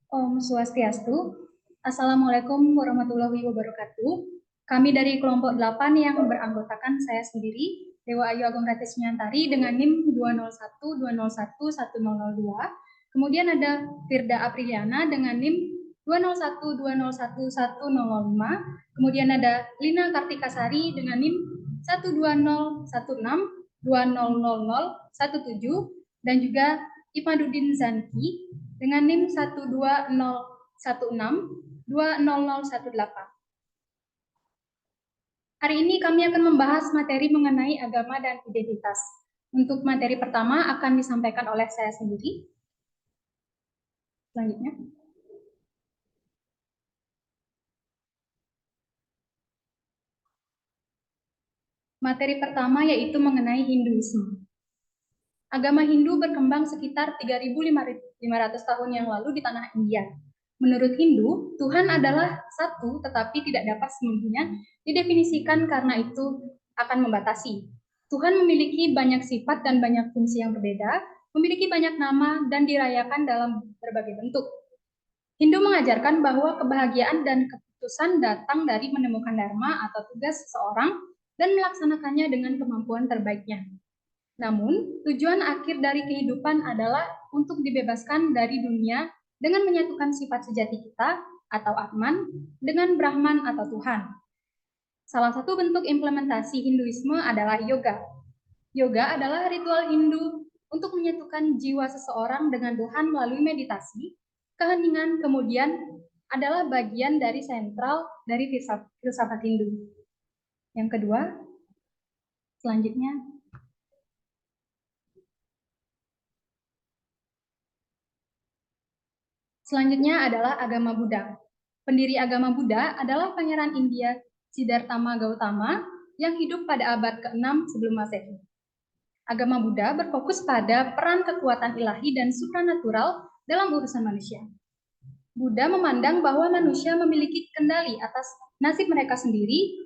Om Swastiastu. Assalamualaikum warahmatullahi wabarakatuh. Kami dari kelompok 8 yang beranggotakan saya sendiri, Dewa Ayu Agung Ratis Nyantari dengan NIM 201201102. Kemudian ada Firda Apriliana dengan NIM 201201105. Kemudian ada Lina Kartikasari dengan NIM 12016200017 dan juga Imadudin Zanki dengan NIM 12016200018. Hari ini kami akan membahas materi mengenai agama dan identitas. Untuk materi pertama akan disampaikan oleh saya sendiri. Selanjutnya. Materi pertama yaitu mengenai Hinduisme. Agama Hindu berkembang sekitar 3.500 tahun yang lalu di tanah India. Menurut Hindu, Tuhan adalah satu tetapi tidak dapat sepenuhnya didefinisikan karena itu akan membatasi. Tuhan memiliki banyak sifat dan banyak fungsi yang berbeda, memiliki banyak nama dan dirayakan dalam berbagai bentuk. Hindu mengajarkan bahwa kebahagiaan dan keputusan datang dari menemukan dharma atau tugas seseorang dan melaksanakannya dengan kemampuan terbaiknya. Namun, tujuan akhir dari kehidupan adalah untuk dibebaskan dari dunia dengan menyatukan sifat sejati kita atau Atman dengan Brahman atau Tuhan. Salah satu bentuk implementasi Hinduisme adalah yoga. Yoga adalah ritual Hindu untuk menyatukan jiwa seseorang dengan Tuhan melalui meditasi. Keheningan kemudian adalah bagian dari sentral dari filsafat Hindu. Yang kedua, selanjutnya. Selanjutnya adalah agama Buddha. Pendiri agama Buddha adalah Pangeran India Siddhartha Gautama yang hidup pada abad ke-6 sebelum Masehi. Agama Buddha berfokus pada peran kekuatan ilahi dan supranatural dalam urusan manusia. Buddha memandang bahwa manusia memiliki kendali atas nasib mereka sendiri.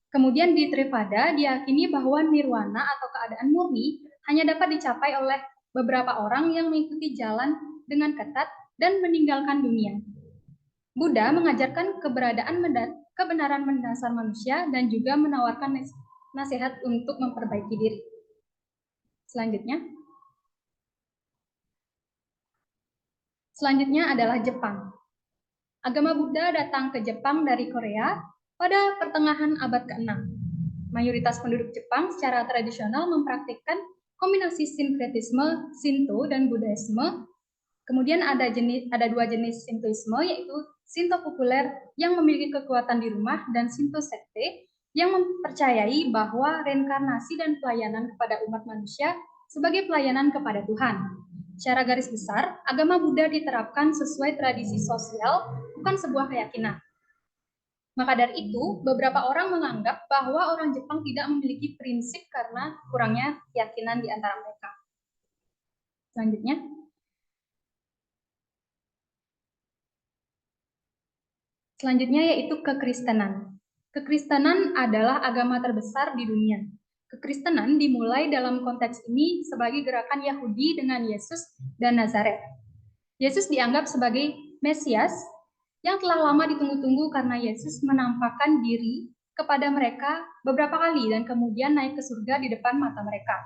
Kemudian di Tripada diyakini bahwa nirwana atau keadaan murni hanya dapat dicapai oleh beberapa orang yang mengikuti jalan dengan ketat dan meninggalkan dunia. Buddha mengajarkan kebenaran mendasar manusia dan juga menawarkan nasihat untuk memperbaiki diri. Selanjutnya adalah Jepang. Agama Buddha datang ke Jepang dari Korea pada pertengahan abad ke-6. Mayoritas penduduk Jepang secara tradisional mempraktikkan kombinasi sinkretisme Shinto dan Buddhisme. Kemudian ada dua jenis Shintoisme, yaitu Shinto populer yang memiliki kekuatan di rumah dan Shinto sekte yang mempercayai bahwa reinkarnasi dan pelayanan kepada umat manusia sebagai pelayanan kepada Tuhan. Secara garis besar, agama Buddha diterapkan sesuai tradisi sosial, bukan sebuah keyakinan. Maka dari itu, beberapa orang menganggap bahwa orang Jepang tidak memiliki prinsip karena kurangnya keyakinan di antara mereka. Selanjutnya yaitu kekristenan. Kekristenan adalah agama terbesar di dunia. Kekristenan dimulai dalam konteks ini sebagai gerakan Yahudi dengan Yesus dan Nazaret. Yesus dianggap sebagai Mesias yang telah lama ditunggu-tunggu karena Yesus menampakkan diri kepada mereka beberapa kali dan kemudian naik ke surga di depan mata mereka.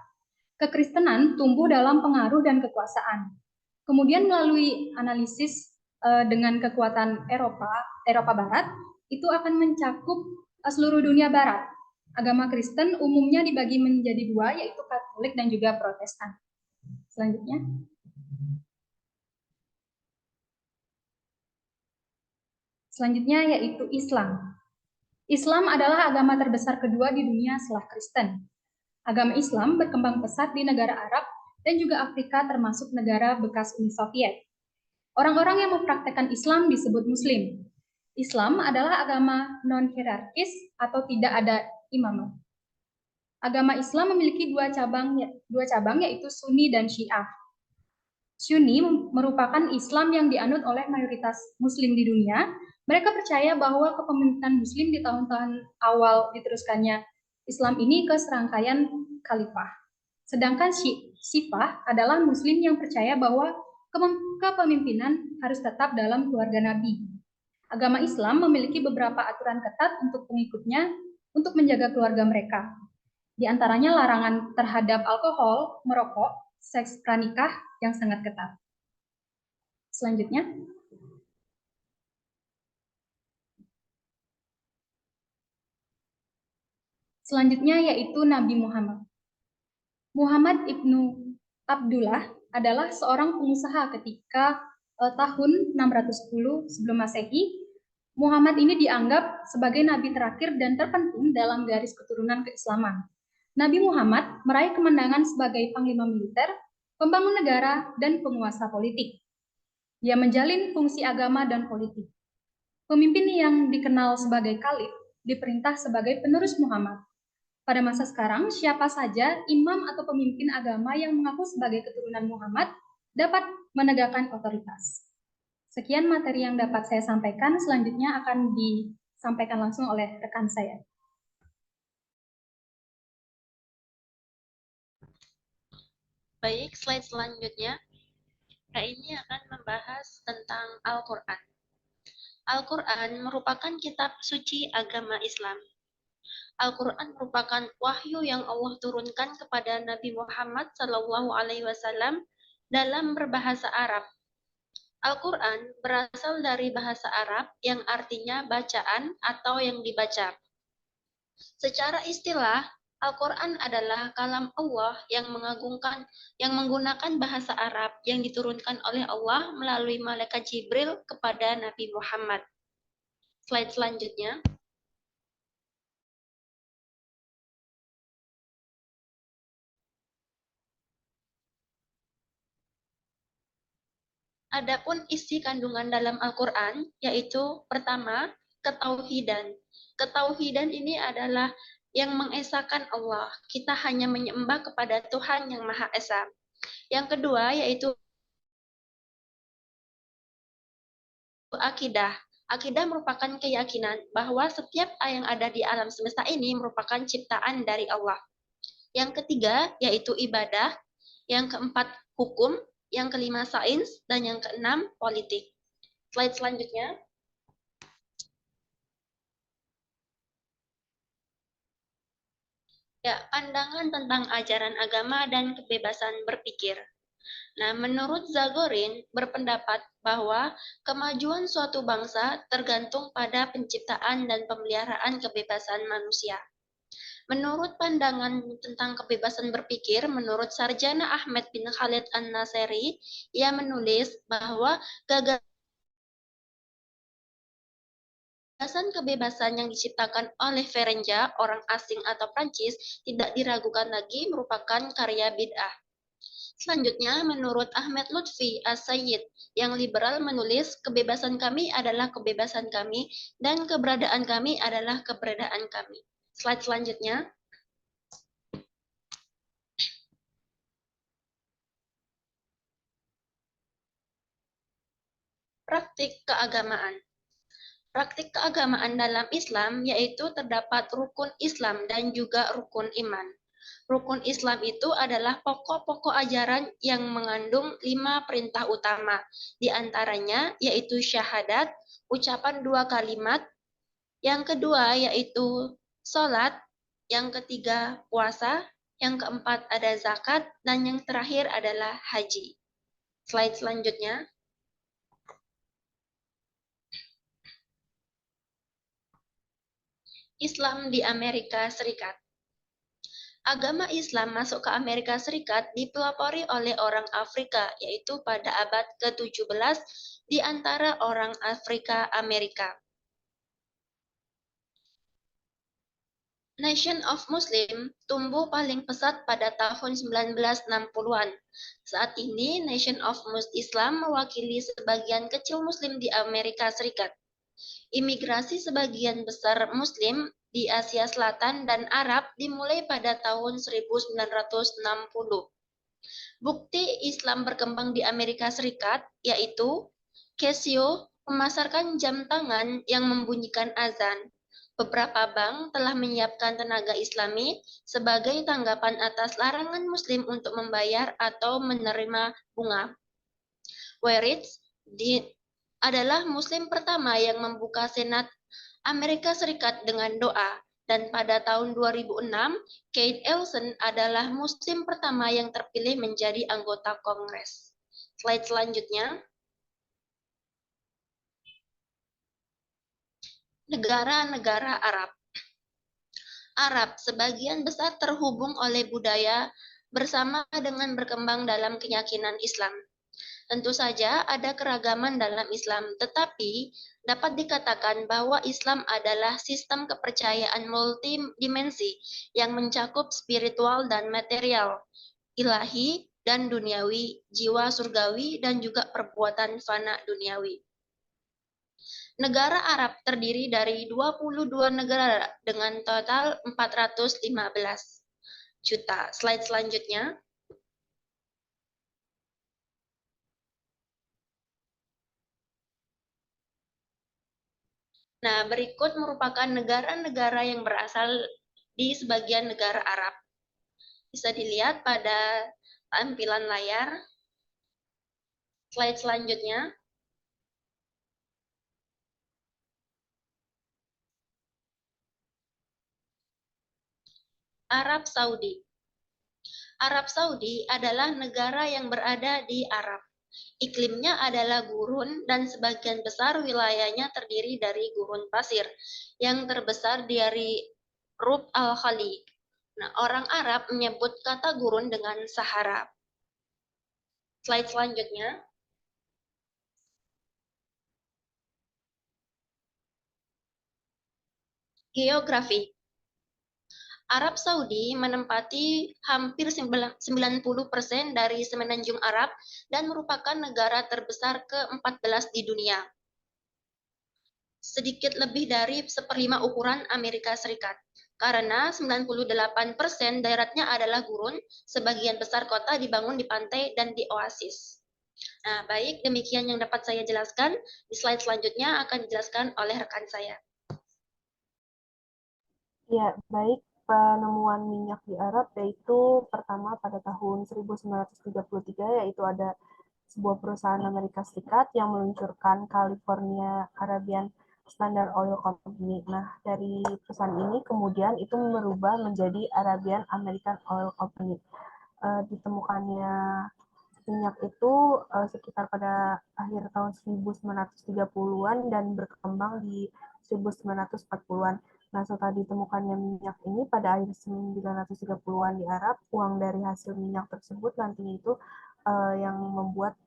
Kekristenan tumbuh dalam pengaruh dan kekuasaan. Kemudian melalui analisis dengan kekuatan Eropa Barat, itu akan mencakup seluruh dunia Barat. Agama Kristen umumnya dibagi menjadi dua, yaitu Katolik dan juga Protestan. Selanjutnya yaitu Islam. Islam adalah agama terbesar kedua di dunia setelah Kristen. Agama Islam berkembang pesat di negara Arab dan juga Afrika termasuk negara bekas Uni Soviet. Orang-orang yang mempraktekkan Islam disebut Muslim. Islam adalah agama non-hierarkis atau tidak ada imam. Agama Islam memiliki dua cabang yaitu Sunni dan Syiah. Sunni merupakan Islam yang dianut oleh mayoritas Muslim di dunia. Mereka percaya bahwa kepemimpinan Muslim di tahun-tahun awal diteruskannya Islam ini ke serangkaian khalifah. Sedangkan Syiah adalah Muslim yang percaya bahwa Kepemimpinan harus tetap dalam keluarga Nabi. Agama Islam memiliki beberapa aturan ketat untuk pengikutnya untuk menjaga keluarga mereka. Di antaranya larangan terhadap alkohol, merokok, seks pranikah yang sangat ketat. Selanjutnya, yaitu Nabi Muhammad. Muhammad ibnu Abdullah adalah seorang pengusaha ketika tahun 610 sebelum Masehi. Muhammad ini dianggap sebagai nabi terakhir dan terpenting dalam garis keturunan keislaman. Nabi Muhammad meraih kemenangan sebagai panglima militer, pembangun negara, dan penguasa politik. Dia menjalin fungsi agama dan politik. Pemimpin yang dikenal sebagai Khalif diperintah sebagai penerus Muhammad. Pada masa sekarang, siapa saja imam atau pemimpin agama yang mengaku sebagai keturunan Muhammad dapat menegakkan otoritas. Sekian materi yang dapat saya sampaikan, selanjutnya akan disampaikan langsung oleh rekan saya. Baik, slide selanjutnya. Ini akan membahas tentang Al-Quran. Al-Quran merupakan kitab suci agama Islam. Al-Quran merupakan wahyu yang Allah turunkan kepada Nabi Muhammad SAW dalam berbahasa Arab. Al-Quran berasal dari bahasa Arab yang artinya bacaan atau yang dibaca. Secara istilah, Al-Quran adalah kalam Allah yang menggunakan bahasa Arab yang diturunkan oleh Allah melalui malaikat Jibril kepada Nabi Muhammad. Slide selanjutnya. Adapun isi kandungan dalam Al-Quran, yaitu pertama, ketauhidan. Ketauhidan ini adalah yang mengesahkan Allah. Kita hanya menyembah kepada Tuhan yang Maha Esa. Yang kedua, yaitu akidah. Akidah merupakan keyakinan bahwa setiap yang ada di alam semesta ini merupakan ciptaan dari Allah. Yang ketiga, yaitu ibadah. Yang keempat, hukum. Yang kelima, sains. Dan yang keenam, politik. Slide selanjutnya. Ya, pandangan tentang ajaran agama dan kebebasan berpikir. Nah, menurut Zagorin berpendapat bahwa kemajuan suatu bangsa tergantung pada penciptaan dan pemeliharaan kebebasan manusia. Menurut pandangan tentang kebebasan berpikir, menurut Sarjana Ahmed bin Khalid An-Naseri, ia menulis bahwa gagasan kebebasan yang diciptakan oleh Ferenja, orang asing atau Prancis, tidak diragukan lagi merupakan karya bid'ah. Selanjutnya, menurut Ahmed Lutfi As-Sayyid, yang liberal menulis, kebebasan kami adalah kebebasan kami, dan keberadaan kami adalah keberadaan kami. Slide selanjutnya. Praktik keagamaan. Praktik keagamaan dalam Islam yaitu terdapat rukun Islam dan juga rukun iman. Rukun Islam itu adalah pokok-pokok ajaran yang mengandung 5 perintah utama. Di antaranya yaitu syahadat, ucapan 2 kalimat. Yang kedua yaitu sholat. Yang ketiga puasa. Yang keempat ada zakat. Dan yang terakhir adalah haji. Slide selanjutnya. Islam di Amerika Serikat. Agama Islam masuk ke Amerika Serikat dipelopori oleh orang Afrika, yaitu pada abad ke-17 di antara orang Afrika Amerika. Nation of Muslim tumbuh paling pesat pada tahun 1960-an. Saat ini, Nation of Islam mewakili sebagian kecil Muslim di Amerika Serikat. Imigrasi sebagian besar Muslim di Asia Selatan dan Arab dimulai pada tahun 1960. Bukti Islam berkembang di Amerika Serikat yaitu Casio memasarkan jam tangan yang membunyikan azan. Beberapa bank telah menyiapkan tenaga Islami sebagai tanggapan atas larangan Muslim untuk membayar atau menerima bunga. Weritz adalah Muslim pertama yang membuka Senat Amerika Serikat dengan doa. Dan pada tahun 2006, Kate Elson adalah Muslim pertama yang terpilih menjadi anggota Kongres. Slide selanjutnya. Negara-negara Arab. Arab sebagian besar terhubung oleh budaya bersama dengan berkembang dalam keyakinan Islam. Tentu saja ada keragaman dalam Islam, tetapi dapat dikatakan bahwa Islam adalah sistem kepercayaan multidimensi yang mencakup spiritual dan material, ilahi dan duniawi, jiwa surgawi, dan juga perbuatan fana duniawi. Negara Arab terdiri dari 22 negara dengan total 415 juta. Slide selanjutnya. Nah, berikut merupakan negara-negara yang berasal di sebagian negara Arab. Bisa dilihat pada tampilan layar. Slide selanjutnya. Arab Saudi. Arab Saudi adalah negara yang berada di Arab. Iklimnya adalah gurun dan sebagian besar wilayahnya terdiri dari gurun pasir. Yang terbesar dari Rub al-Khali. Nah, orang Arab menyebut kata gurun dengan Sahara. Slide selanjutnya. Geografi. Arab Saudi menempati hampir 90% dari semenanjung Arab dan merupakan negara terbesar ke-14 di dunia. Sedikit lebih dari seperlima ukuran Amerika Serikat. Karena 98% daerahnya adalah gurun, sebagian besar kota dibangun di pantai dan di oasis. Nah, baik, demikian yang dapat saya jelaskan. Di slide selanjutnya akan dijelaskan oleh rekan saya. Ya, baik. Penemuan minyak di Arab yaitu pertama pada tahun 1933, yaitu ada sebuah perusahaan Amerika Serikat yang meluncurkan California Arabian Standard Oil Company. Nah, dari perusahaan ini kemudian itu merubah menjadi Arabian American Oil Company. Ditemukannya minyak itu sekitar pada akhir tahun 1930-an dan berkembang di 1940-an. Nah, setelah ditemukannya minyak ini pada akhir 1930-an di Arab, uang dari hasil minyak tersebut nantinya itu yang membuat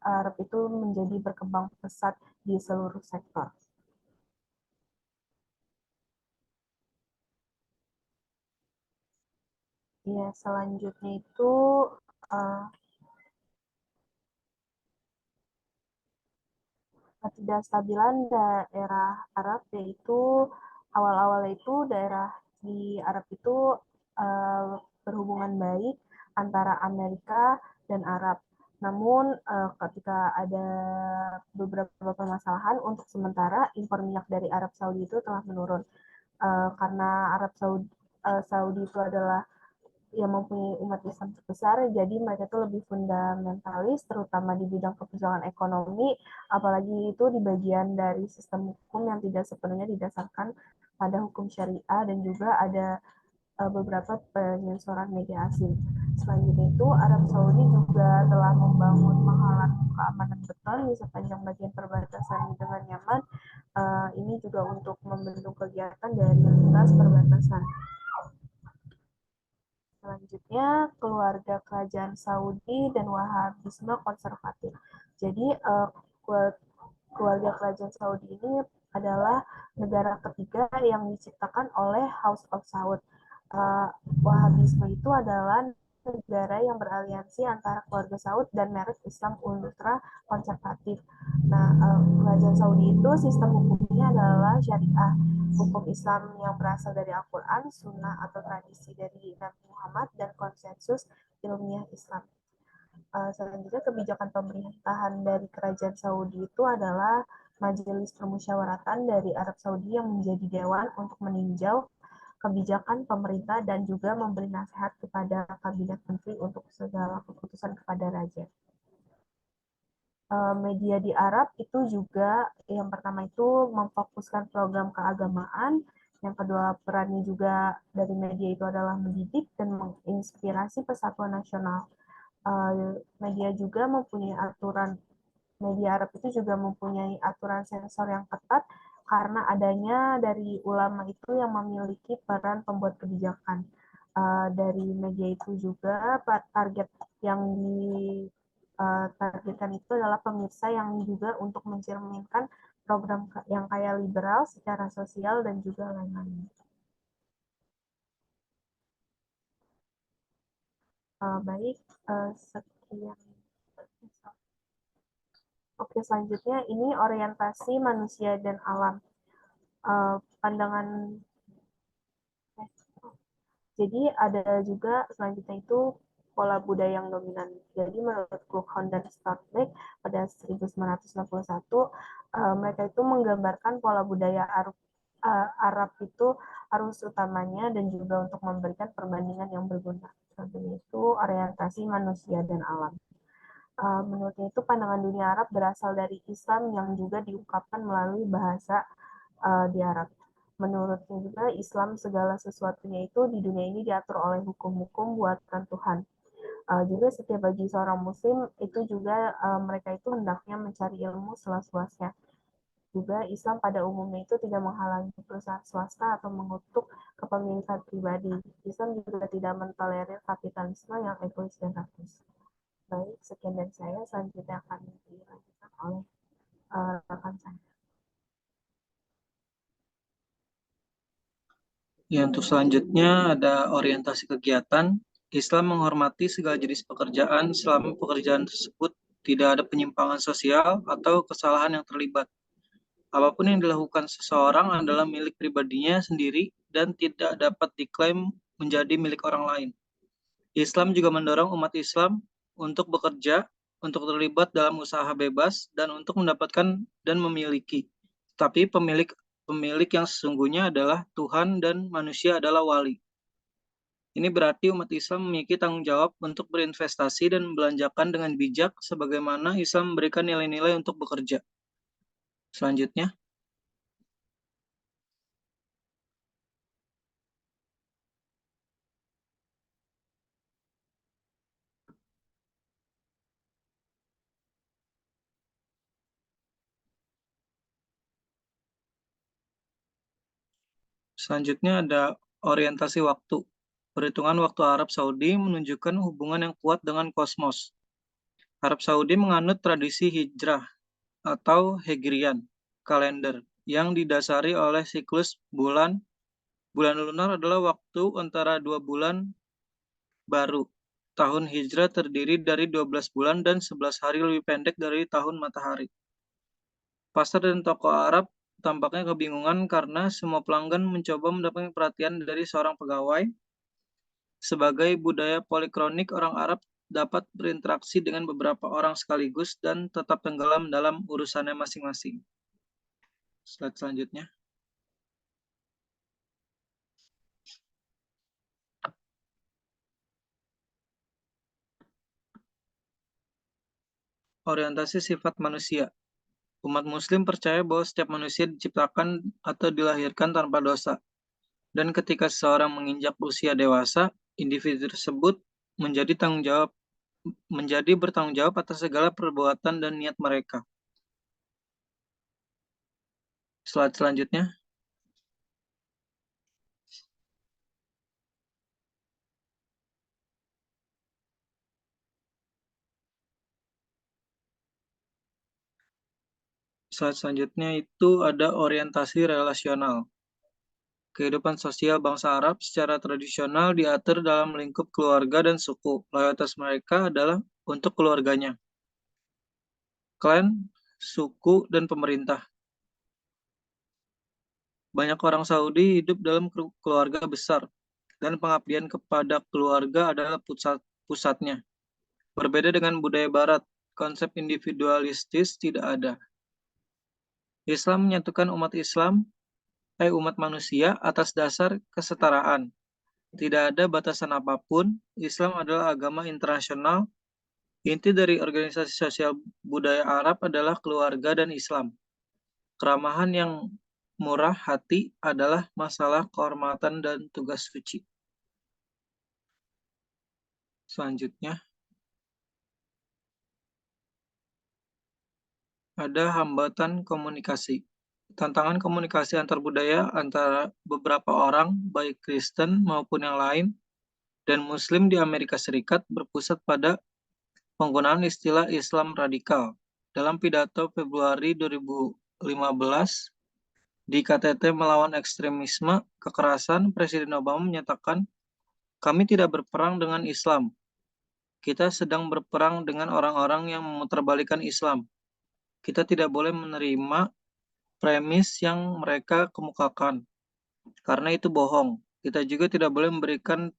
Arab itu menjadi berkembang pesat di seluruh sektor. Ya, selanjutnya itu ketidakstabilan daerah Arab, yaitu awal-awal itu daerah di Arab itu berhubungan baik antara Amerika dan Arab. Namun ketika ada beberapa permasalahan, untuk sementara impor minyak dari Arab Saudi itu telah menurun. Karena Arab Saudi itu adalah yang mempunyai umat Islam terbesar, jadi mereka itu lebih fundamentalis, terutama di bidang kebijakan ekonomi, apalagi itu di bagian dari sistem hukum yang tidak sepenuhnya didasarkan pada hukum syariah, dan juga ada beberapa penyensoran media asing. Selanjutnya itu, Arab Saudi juga telah membangun penghalang keamanan beton di sepanjang bagian perbatasan dengan Yaman. Ini juga untuk membendung kegiatan dari lintas perbatasan. Selanjutnya, keluarga kerajaan Saudi dan Wahabisme konservatif. Jadi, keluarga kerajaan Saudi ini adalah negara ketiga yang diciptakan oleh House of Saud. Wahabisme itu adalah negara yang beraliansi antara keluarga Saud dan merek Islam ultra konservatif. Nah, kerajaan Saudi itu sistem hukumnya adalah syariah, hukum Islam yang berasal dari Al-Quran, Sunnah atau tradisi dari Nabi Muhammad, dan konsensus ilmiah Islam. Selanjutnya, kebijakan pemerintahan dari kerajaan Saudi itu adalah Majelis Permusyawaratan dari Arab Saudi yang menjadi dewan untuk meninjau kebijakan pemerintah dan juga memberi nasihat kepada kabinet menteri untuk segala keputusan kepada raja. media di Arab itu juga yang pertama itu memfokuskan program keagamaan, yang kedua perannya juga dari media itu adalah mendidik dan menginspirasi persatuan nasional. Media juga mempunyai aturan, media Arab itu juga mempunyai aturan sensor yang ketat karena adanya dari ulama itu yang memiliki peran pembuat kebijakan. Dari media itu juga target yang ditargetkan itu adalah pemirsa yang juga untuk mencerminkan program yang kaya liberal secara sosial dan juga lain-lain. Baik, sekian. Oke, selanjutnya ini orientasi manusia dan alam. Pandangan Jadi ada juga selanjutnya itu pola budaya yang dominan. Jadi menurut Kluckhohn dan Storbeck pada 1961, mereka itu menggambarkan pola budaya Arab itu harus utamanya dan juga untuk memberikan perbandingan yang berguna. Contohnya itu orientasi manusia dan alam. Menurutnya itu pandangan dunia Arab berasal dari Islam yang juga diungkapkan melalui bahasa di Arab. Menurutnya juga Islam segala sesuatunya itu di dunia ini diatur oleh hukum-hukum buatan Tuhan. Juga setiap bagi seorang muslim itu juga mereka itu hendaknya mencari ilmu seluas-luasnya. Juga Islam pada umumnya itu tidak menghalangi perusahaan swasta atau mengutuk kepemilikan pribadi. Islam juga tidak mentolerir kapitalisme yang egois dan rakus. Baik, sekian dari saya. Selanjutnya akan dilanjutkan oleh rekan saya. Ya, untuk selanjutnya ada orientasi kegiatan. Islam menghormati segala jenis pekerjaan selama pekerjaan tersebut tidak ada penyimpangan sosial atau kesalahan yang terlibat. Apapun yang dilakukan seseorang adalah milik pribadinya sendiri dan tidak dapat diklaim menjadi milik orang lain. Islam juga mendorong umat Islam untuk bekerja, untuk terlibat dalam usaha bebas, dan untuk mendapatkan dan memiliki. Tapi pemilik yang sesungguhnya adalah Tuhan dan manusia adalah wali. Ini berarti umat Islam memiliki tanggung jawab untuk berinvestasi dan membelanjakan dengan bijak sebagaimana Islam memberikan nilai-nilai untuk bekerja. Selanjutnya. Selanjutnya ada orientasi waktu. Perhitungan waktu Arab Saudi menunjukkan hubungan yang kuat dengan kosmos. Arab Saudi menganut tradisi hijrah atau Hegrian kalender yang didasari oleh siklus bulan. Bulan lunar adalah waktu antara 2 bulan baru. Tahun hijrah terdiri dari 12 bulan dan 11 hari lebih pendek dari tahun matahari. Pasar dan toko Arab tampaknya kebingungan karena semua pelanggan mencoba mendapatkan perhatian dari seorang pegawai. Sebagai budaya polikronik, orang Arab dapat berinteraksi dengan beberapa orang sekaligus dan tetap tenggelam dalam urusannya masing-masing. Slide selanjutnya. Orientasi sifat manusia. Umat Muslim percaya bahwa setiap manusia diciptakan atau dilahirkan tanpa dosa. Dan ketika seseorang menginjak usia dewasa, individu tersebut menjadi bertanggung jawab atas segala perbuatan dan niat mereka. Slide selanjutnya. Slide selanjutnya itu ada orientasi relasional. Kehidupan sosial bangsa Arab secara tradisional diatur dalam lingkup keluarga dan suku. Loyalitas mereka adalah untuk keluarganya, klan, suku, dan pemerintah. Banyak orang Saudi hidup dalam keluarga besar, dan pengabdian kepada keluarga adalah pusatnya. Berbeda dengan budaya Barat, konsep individualistis tidak ada. Islam menyatukan umat manusia atas dasar kesetaraan. Tidak ada batasan apapun. Islam adalah agama internasional Inti dari organisasi sosial budaya Arab adalah keluarga dan Islam. Keramahan yang murah hati adalah masalah kehormatan dan tugas suci. Selanjutnya, ada hambatan komunikasi. Tantangan komunikasi antar budaya antara beberapa orang, baik Kristen maupun yang lain, dan Muslim di Amerika Serikat berpusat pada penggunaan istilah Islam radikal. Dalam pidato Februari 2015 di KTT melawan ekstremisme kekerasan, Presiden Obama menyatakan, "Kami tidak berperang dengan Islam. Kita sedang berperang dengan orang-orang yang memutarbalikkan Islam. Kita tidak boleh menerima premis yang mereka kemukakan, karena itu bohong. Kita juga tidak boleh memberikan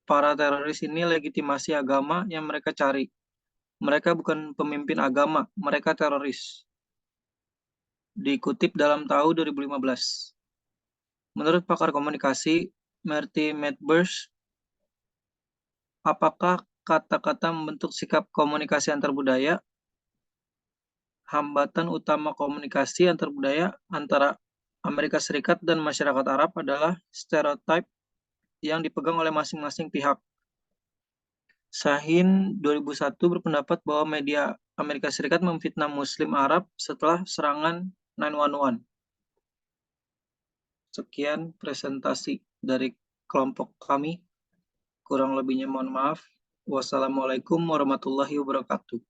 para teroris ini legitimasi agama yang mereka cari. Mereka bukan pemimpin agama, mereka teroris." Dikutip dalam tahun 2015. Menurut pakar komunikasi, Marty Medbush, apakah kata-kata membentuk sikap komunikasi antar budaya? Hambatan utama komunikasi antar budaya antara Amerika Serikat dan masyarakat Arab adalah stereotip yang dipegang oleh masing-masing pihak. Sahin 2001 berpendapat bahwa media Amerika Serikat memfitnah Muslim Arab setelah serangan 9/11. Sekian presentasi dari kelompok kami. Kurang lebihnya mohon maaf. Wassalamualaikum warahmatullahi wabarakatuh.